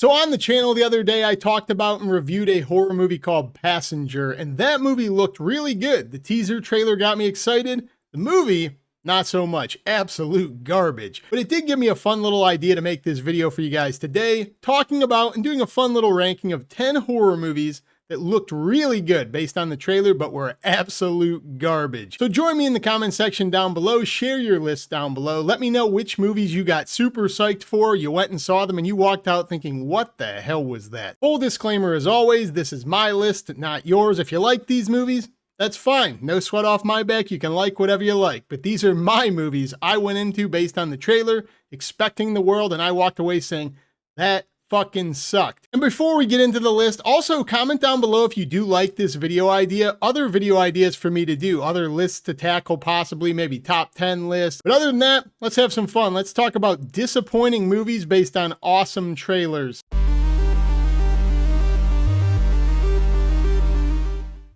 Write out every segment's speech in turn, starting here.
So on the channel the other day, I talked about and reviewed a horror movie called Passenger, and that movie looked really good. The teaser trailer got me excited. The movie, not so much. Absolute garbage. But it did give me a fun little idea to make this video for you guys today, talking about and doing a fun little ranking of 10 horror movies that looked really good based on the trailer, but were absolute garbage. So join me in the comment section down below, share your list down below, let me know which movies you got super psyched for, you went and saw them and you walked out thinking, what the hell was that? Full disclaimer as always, this is my list, not yours. If you like these movies, that's fine. No sweat off my back. You can like whatever you like, but these are my movies I went into based on the trailer, expecting the world, and I walked away saying, that fucking sucked. And before we get into the list, also comment down below if you do like this video idea, other video ideas for me to do, other lists to tackle, possibly maybe top 10 lists. But other than that, let's have some fun. Let's talk about disappointing movies based on awesome trailers.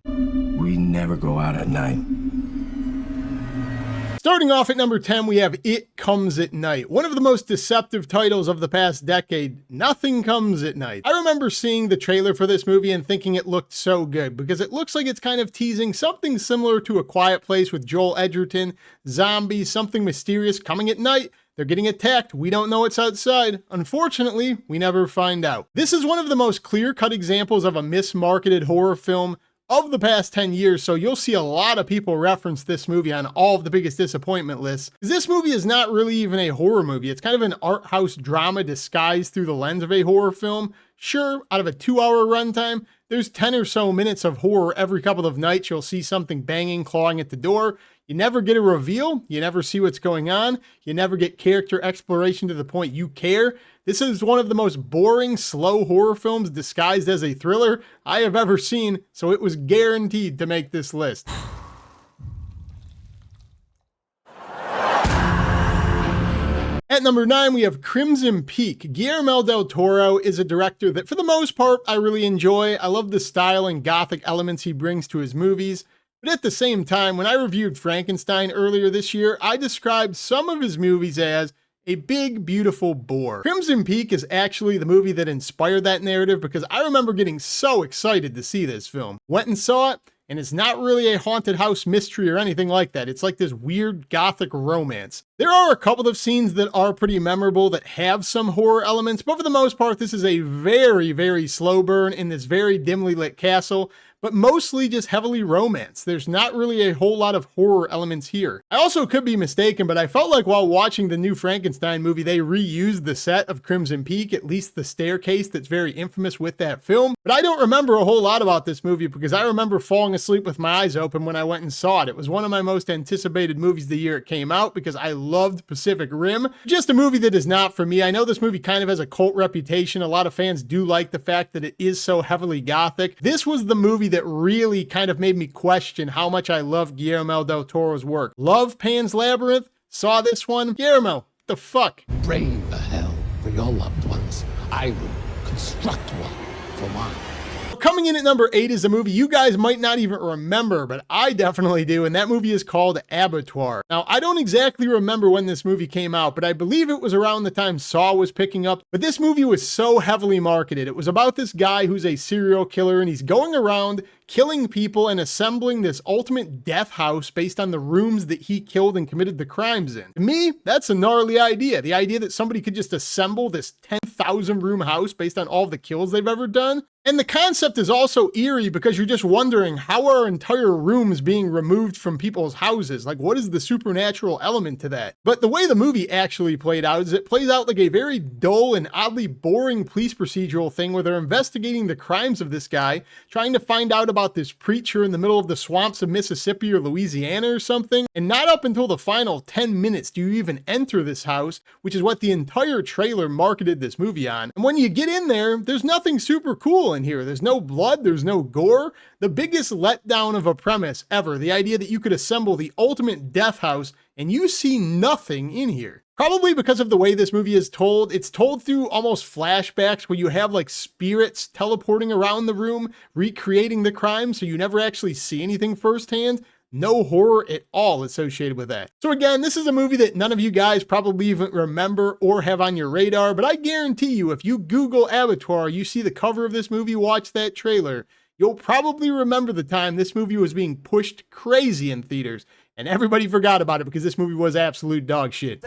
We never go out at night. Starting off at number 10, we have It Comes at Night. One of the most deceptive titles of the past decade. Nothing comes at night. I remember seeing the trailer for this movie and thinking it looked so good because it looks like it's kind of teasing something similar to A Quiet Place with Joel Edgerton, zombies, something mysterious coming at night. They're getting attacked. We don't know what's outside. Unfortunately, we never find out. This is one of the most clear-cut examples of a mismarketed horror film of the past 10 years, so you'll see a lot of people reference this movie on all of the biggest disappointment lists. This movie is not really even a horror movie. It's kind of an art house drama disguised through the lens of a horror film. Sure, out of a 2-hour runtime, there's 10 or so minutes of horror every couple of nights. You'll see something banging, clawing at the door. You never get a reveal. You never see what's going on. You never get character exploration to the point you care. This is one of the most boring, slow horror films disguised as a thriller I have ever seen, so it was guaranteed to make this list. At number 9, we have Crimson Peak. Guillermo del Toro is a director that, for the most part, I really enjoy. I love the style and gothic elements he brings to his movies. But at the same time, when I reviewed Frankenstein earlier this year, I described some of his movies as a big, beautiful bore. Crimson Peak is actually the movie that inspired that narrative because I remember getting so excited to see this film. Went and saw it, and it's not really a haunted house mystery or anything like that. It's like this weird gothic romance. There are a couple of scenes that are pretty memorable that have some horror elements, but for the most part, this is a very, very slow burn in this very dimly lit castle, but mostly just heavily romance. There's not really a whole lot of horror elements here. I also could be mistaken, but I felt like while watching the new Frankenstein movie, they reused the set of Crimson Peak, at least the staircase that's very infamous with that film. But I don't remember a whole lot about this movie because I remember falling asleep with my eyes open when I went and saw it. It was one of my most anticipated movies the year it came out because I loved Pacific Rim. Just a movie that is not for me. I know this movie kind of has a cult reputation. A lot of fans do like the fact that it is so heavily gothic. This was the movie that really kind of made me question how much I love Guillermo del Toro's work. Love Pan's Labyrinth, saw this one. Guillermo, what the fuck? Brave the hell for your loved ones. I will construct one for mine. Coming in at number 8 is a movie you guys might not even remember, but I definitely do, and that movie is called Abattoir. Now, I don't exactly remember when this movie came out, but I believe it was around the time Saw was picking up, but this movie was so heavily marketed. It was about this guy who's a serial killer, and he's going around killing people and assembling this ultimate death house based on the rooms that he killed and committed the crimes in. To me, that's a gnarly idea. The idea that somebody could just assemble this 10,000 room house based on all the kills they've ever done. And the concept is also eerie because you're just wondering, how are entire rooms being removed from people's houses? Like, what is the supernatural element to that? But the way the movie actually played out is it plays out like a very dull and oddly boring police procedural thing where they're investigating the crimes of this guy, trying to find out about this preacher in the middle of the swamps of Mississippi or Louisiana or something. And not up until the final 10 minutes do you even enter this house, which is what the entire trailer marketed this movie on. And when you get in there, there's nothing super cool in here. There's no blood, there's no gore. The biggest letdown of a premise ever, the idea that you could assemble the ultimate death house and you see nothing in here. Probably because of the way this movie is told. It's told through almost flashbacks where you have like spirits teleporting around the room, recreating the crime, so you never actually see anything firsthand. No horror at all associated with that. So again, this is a movie that none of you guys probably even remember or have on your radar, but I guarantee you, if you Google Abattoir, you see the cover of this movie, watch that trailer, you'll probably remember the time this movie was being pushed crazy in theaters, and everybody forgot about it because this movie was absolute dog shit.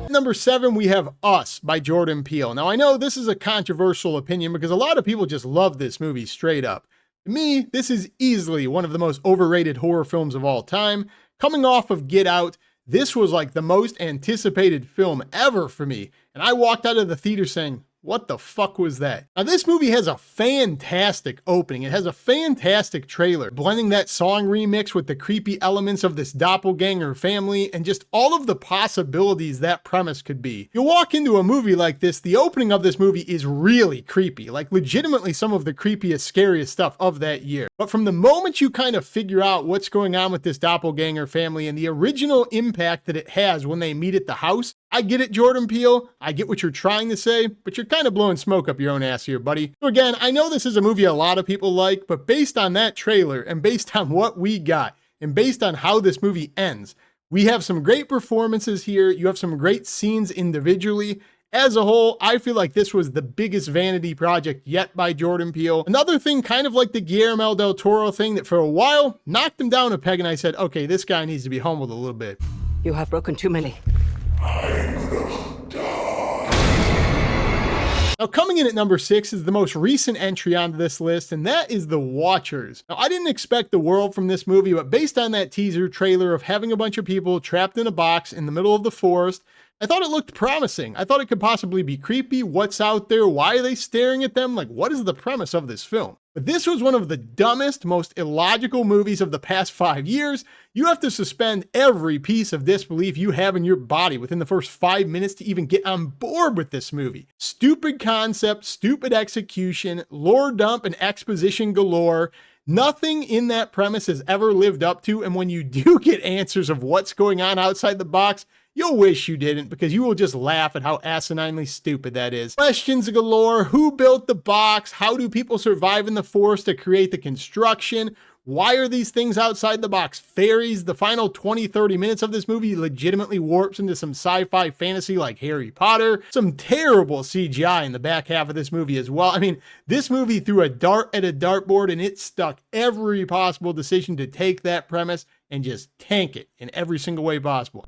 Number 7, we have Us by Jordan Peele. Now, I know this is a controversial opinion because a lot of people just love this movie straight up. To me, this is easily one of the most overrated horror films of all time. Coming off of Get Out, this was like the most anticipated film ever for me, and I walked out of the theater saying, what the fuck was that? Now, this movie has a fantastic opening. It has a fantastic trailer, blending that song remix with the creepy elements of this doppelganger family and just all of the possibilities that premise could be. You walk into a movie like this, the opening of this movie is really creepy, like legitimately some of the creepiest, scariest stuff of that year. But from the moment you kind of figure out what's going on with this doppelganger family and the original impact that it has when they meet at the house, I get it, Jordan Peele. I get what you're trying to say, but you're kind of blowing smoke up your own ass here, buddy. So again, I know this is a movie a lot of people like, but based on that trailer and based on what we got and based on how this movie ends, we have some great performances here. You have some great scenes individually. As a whole, I feel like this was the biggest vanity project yet by Jordan Peele. Another thing, kind of like the Guillermo del Toro thing, that for a while knocked him down a peg, and I said, okay, this guy needs to be humbled a little bit. You have broken too many. Now, coming in at number 6 is the most recent entry onto this list, and that is The Watchers. Now, I didn't expect the world from this movie, but based on that teaser trailer of having a bunch of people trapped in a box in the middle of the forest, I thought it looked promising. I thought it could possibly be creepy. What's out there? Why are they staring at them? Like, what is the premise of this film? But this was one of the dumbest, most illogical movies of the past 5 years. You have to suspend every piece of disbelief you have in your body within the first 5 minutes to even get on board with this movie. Stupid concept, stupid execution, lore dump and exposition galore. Nothing in that premise has ever lived up to, and when you do get answers of what's going on outside the box, you'll wish you didn't, because you will just laugh at how asininely stupid that is. Questions galore. Who built the box? How do people survive in the forest to create the construction? Why are these things outside the box fairies? The final 20-30 minutes of this movie legitimately warps into some sci-fi fantasy like Harry Potter. Some terrible CGI in the back half of this movie as well. I mean, this movie threw a dart at a dartboard and it stuck every possible decision to take that premise and just tank it in every single way possible.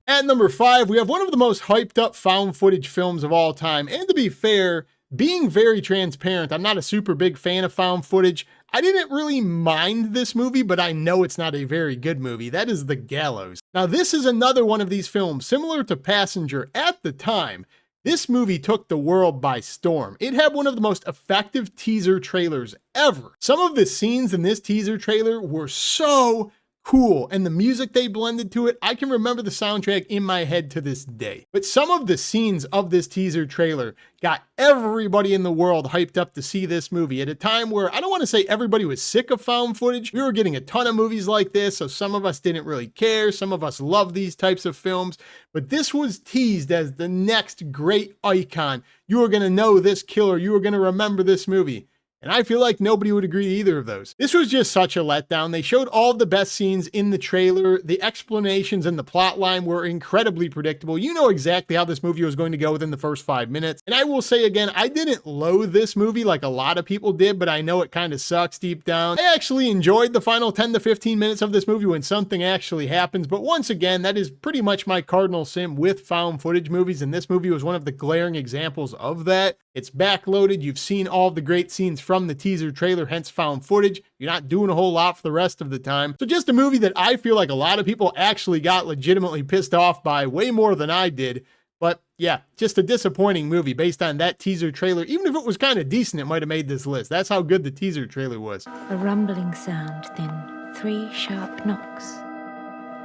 At number 5, we have one of the most hyped up found footage films of all time. And to be fair, being very transparent, I'm not a super big fan of found footage. I didn't really mind this movie, but I know it's not a very good movie. That is The Gallows. Now, this is another one of these films, similar to Passenger at the time. This movie took the world by storm. It had one of the most effective teaser trailers ever. Some of the scenes in this teaser trailer were so cool, and the music they blended to it, I can remember the soundtrack in my head to this day. But some of the scenes of this teaser trailer got everybody in the world hyped up to see this movie at a time where I don't want to say everybody was sick of found footage. We were getting a ton of movies like this, so some of us didn't really care. Some of us love these types of films, but this was teased as the next great icon. You were going to know this killer. You were going to remember this movie. And I feel like nobody would agree to either of those. This was just such a letdown. They showed all the best scenes in the trailer. The explanations and the plot line were incredibly predictable. You know exactly how this movie was going to go within the first 5 minutes. And I will say again, I didn't loathe this movie like a lot of people did, but I know it kind of sucks deep down. I actually enjoyed the final 10 to 15 minutes of this movie when something actually happens. But once again, that is pretty much my cardinal sin with found footage movies. And this movie was one of the glaring examples of that. It's backloaded. You've seen all the great scenes from the teaser trailer, hence found footage. You're not doing a whole lot for the rest of the time. So just a movie that I feel like a lot of people actually got legitimately pissed off by, way more than I did. But yeah, just a disappointing movie based on that teaser trailer. Even if it was kind of decent, it might have made this list. That's how good the teaser trailer was. A rumbling sound, then 3 sharp knocks.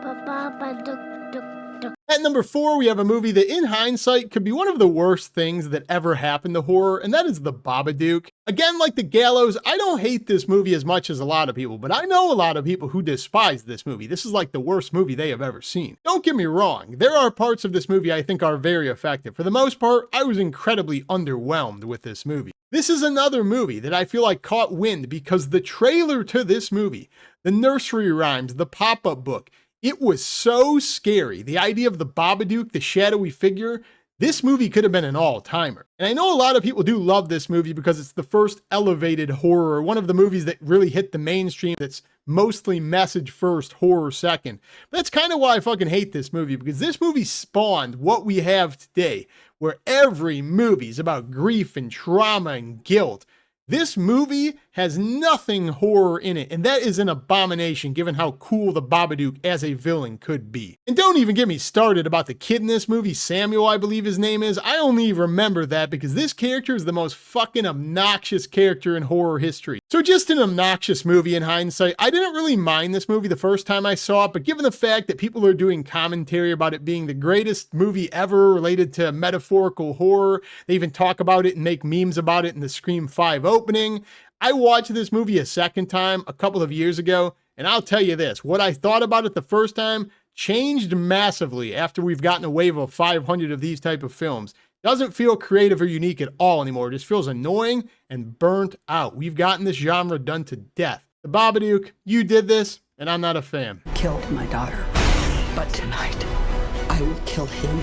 Papa, duk, duk. At number 4, we have a movie that in hindsight could be one of the worst things that ever happened to horror, and that is The Babadook. Again, like The Gallows, I don't hate this movie as much as a lot of people, but I know a lot of people who despise this movie. This is like the worst movie they have ever seen. Don't get me wrong, there are parts of this movie I think are very effective. For the most part, I was incredibly underwhelmed with this movie. This is another movie that I feel like caught wind because the trailer to this movie, the nursery rhymes, the pop-up book, it was so scary. The idea of the Babadook, the shadowy figure, this movie could have been an all-timer. And I know a lot of people do love this movie because it's the first elevated horror, one of the movies that really hit the mainstream that's mostly message first, horror second. But that's kind of why I fucking hate this movie, because this movie spawned what we have today, where every movie is about grief and trauma and guilt. This movie has nothing horror in it, and that is an abomination given how cool the Babadook as a villain could be. And don't even get me started about the kid in this movie, Samuel, I believe his name is. I only remember that because this character is the most fucking obnoxious character in horror history. So just an obnoxious movie in hindsight. I didn't really mind this movie the first time I saw it, but given the fact that people are doing commentary about it being the greatest movie ever related to metaphorical horror, they even talk about it and make memes about it in the Scream 5 opening. I watched this movie a second time a couple of years ago, and I'll tell you this, what I thought about it the first time changed massively after we've gotten a wave of 500 of these type of films. Doesn't feel creative or unique at all anymore. It just feels annoying and burnt out. We've gotten this genre done to death. The Babadook, you did this, and I'm not a fan. Killed my daughter, but tonight I will kill him.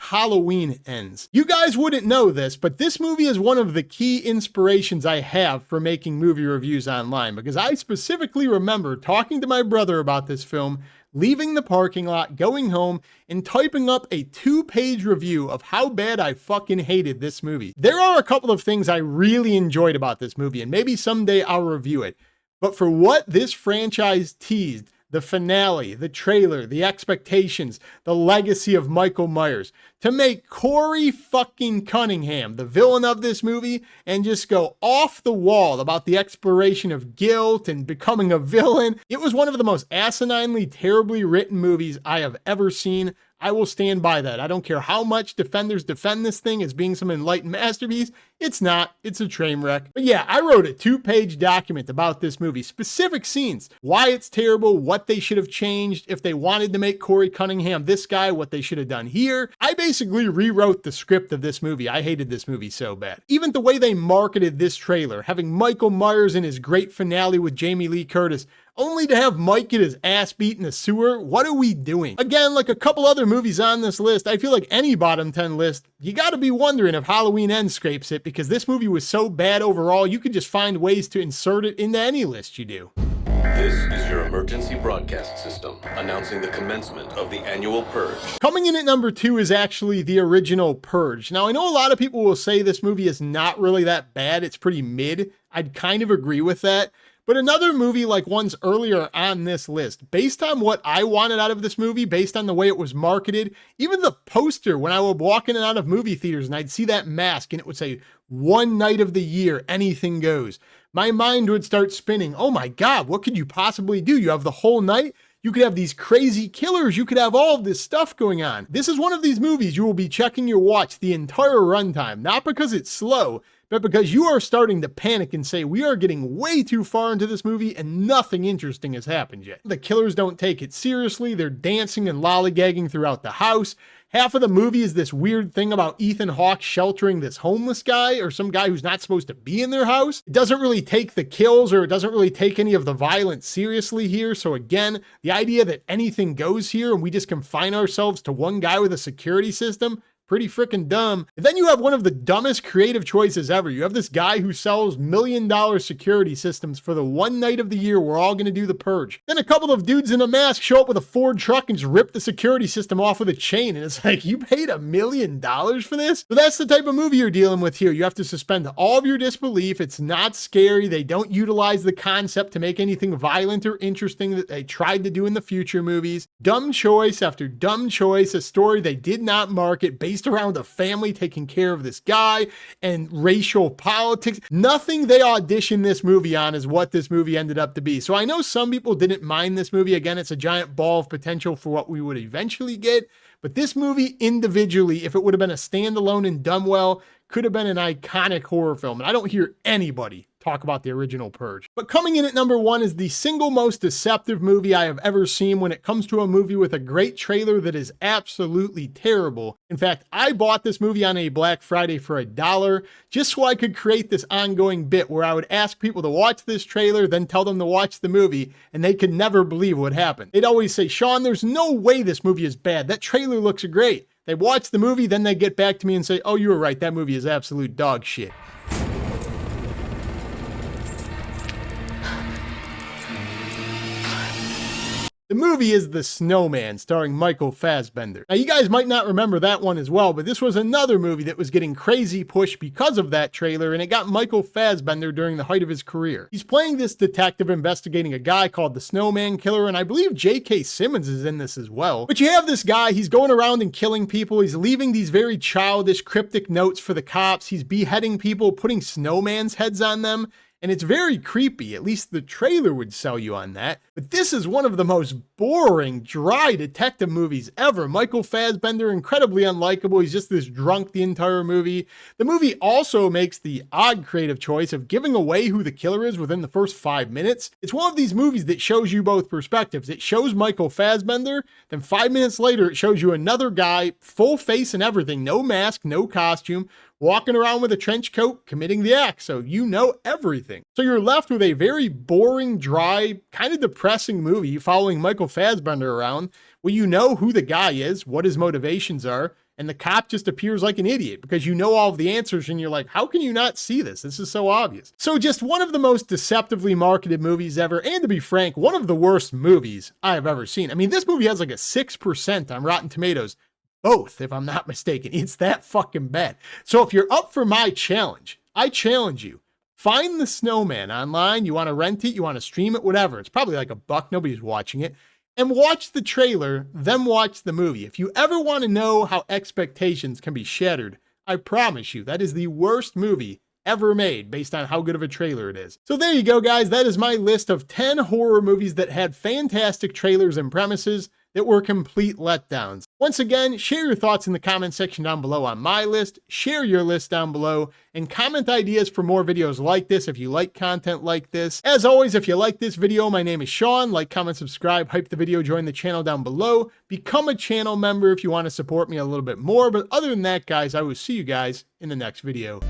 Halloween ends. You guys wouldn't know this, but this movie is one of the key inspirations I have for making movie reviews online, because I specifically remember talking to my brother about this film, leaving the parking lot, going home, and typing up a 2-page review of how bad I fucking hated this movie. There are a couple of things I really enjoyed about this movie, and maybe someday I'll review it. But for what this franchise teased, the finale, the trailer, the expectations, the legacy of Michael Myers, to make Corey fucking Cunningham the villain of this movie and just go off the wall about the exploration of guilt and becoming a villain. It was one of the most asininely, terribly written movies I have ever seen. I will stand by that. I don't care how much defenders defend this thing as being some enlightened masterpiece. It's not. It's a train wreck. But yeah, I wrote a 2-page document about this movie, specific scenes, why it's terrible, what they should have changed, if they wanted to make Corey Cunningham this guy, what they should have done here. I basically rewrote the script of this movie. I hated this movie so bad. Even the way they marketed this trailer, having Michael Myers in his great finale with Jamie Lee Curtis, only to have Mike get his ass beat in the sewer. What are we doing? Again, like a couple other movies on this list, I feel like any bottom 10 list, you gotta be wondering if Halloween Ends scrapes it, because this movie was so bad overall, you could just find ways to insert it into any list you do. This is your emergency broadcast system announcing the commencement of the annual purge. Coming in at number 2 is actually the original Purge. Now, I know a lot of people will say this movie is not really that bad. It's pretty mid. I'd kind of agree with that. But another movie like ones earlier on this list, based on what I wanted out of this movie, based on the way it was marketed, even the poster when I would walk in and out of movie theaters and I'd see that mask and it would say, "One night of the year, anything goes." My mind would start spinning. Oh my God, what could you possibly do? You have the whole night. You could have these crazy killers. You could have all of this stuff going on. This is one of these movies you will be checking your watch the entire runtime, not because it's slow, but because you are starting to panic and say, we are getting way too far into this movie and nothing interesting has happened yet. The killers don't take it seriously. They're dancing and lollygagging throughout the house. Half of the movie is this weird thing about Ethan Hawke sheltering this homeless guy or some guy who's not supposed to be in their house. It doesn't really take the kills, or it doesn't really take any of the violence seriously here. So again, the idea that anything goes here and we just confine ourselves to one guy with a security system, pretty freaking dumb. And then you have one of the dumbest creative choices ever. You have this guy who sells $1 million security systems for the one night of the year we're all going to do the purge. Then a couple of dudes in a mask show up with a Ford truck and just rip the security system off with a chain. And it's like, you paid $1 million for this? So that's the type of movie you're dealing with here. You have to suspend all of your disbelief. It's not scary. They don't utilize the concept to make anything violent or interesting that they tried to do in the future movies. Dumb choice after dumb choice. A story they did not market based based around a family taking care of this guy and racial politics. Nothing they auditioned this movie on is what this movie ended up to be. So I know some people didn't mind this movie. Again, it's a giant ball of potential for what we would eventually get. But this movie individually, if it would have been a standalone and done well, could have been an iconic horror film. And I don't hear anybody talk about the original Purge. But coming in at number 1 is the single most deceptive movie I have ever seen when it comes to a movie with a great trailer that is absolutely terrible. In fact, I bought this movie on a Black Friday for $1 just so I could create this ongoing bit where I would ask people to watch this trailer, then tell them to watch the movie, and they could never believe what happened. They'd always say, Sean, there's no way this movie is bad. That trailer looks great. They watch the movie, then they get back to me and say, oh, you were right. That movie is absolute dog shit. The movie is The Snowman, starring Michael Fassbender. Now, you guys might not remember that one as well, but this was another movie that was getting crazy push because of that trailer, and it got Michael Fassbender during the height of his career. He's playing this detective investigating a guy called the Snowman Killer, and I believe J.K. Simmons is in this as well. But you have this guy, he's going around and killing people, he's leaving these very childish, cryptic notes for the cops, he's beheading people, putting snowman's heads on them, and it's very creepy. At least the trailer would sell you on that. But this is one of the most boring, dry detective movies ever. Michael Fassbender, incredibly unlikable. He's just this drunk the entire movie. The movie also makes the odd creative choice of giving away who the killer is within the first 5 minutes. It's one of these movies that shows you both perspectives. It shows Michael Fassbender, then 5 minutes later it shows you another guy, full face and everything, no mask, no costume, walking around with a trench coat, committing the act, so you know everything. So you're left with a very boring, dry, kind of depressing movie following Michael Fassbender around, where you know who the guy is, what his motivations are, and the cop just appears like an idiot because you know all of the answers and you're like, how can you not see this? This is so obvious. So just one of the most deceptively marketed movies ever, and to be frank, one of the worst movies I have ever seen. I mean, this movie has like a 6% on Rotten Tomatoes. Both, if I'm not mistaken. It's that fucking bad. So if you're up for my challenge, I challenge you. Find The Snowman online. You want to rent it, you want to stream it, whatever. It's probably like $1. Nobody's watching it. And watch the trailer, then watch the movie. If you ever want to know how expectations can be shattered, I promise you, that is the worst movie ever made based on how good of a trailer it is. So there you go, guys. That is my list of 10 horror movies that had fantastic trailers and premises that were complete letdowns. Once again, share your thoughts in the comment section down below on my list, share your list down below, and comment ideas for more videos like this if you like content like this. As always, if you like this video, my name is Sean. Like, comment, subscribe, hype the video, join the channel down below. Become a channel member if you want to support me a little bit more. But other than that, guys, I will see you guys in the next video.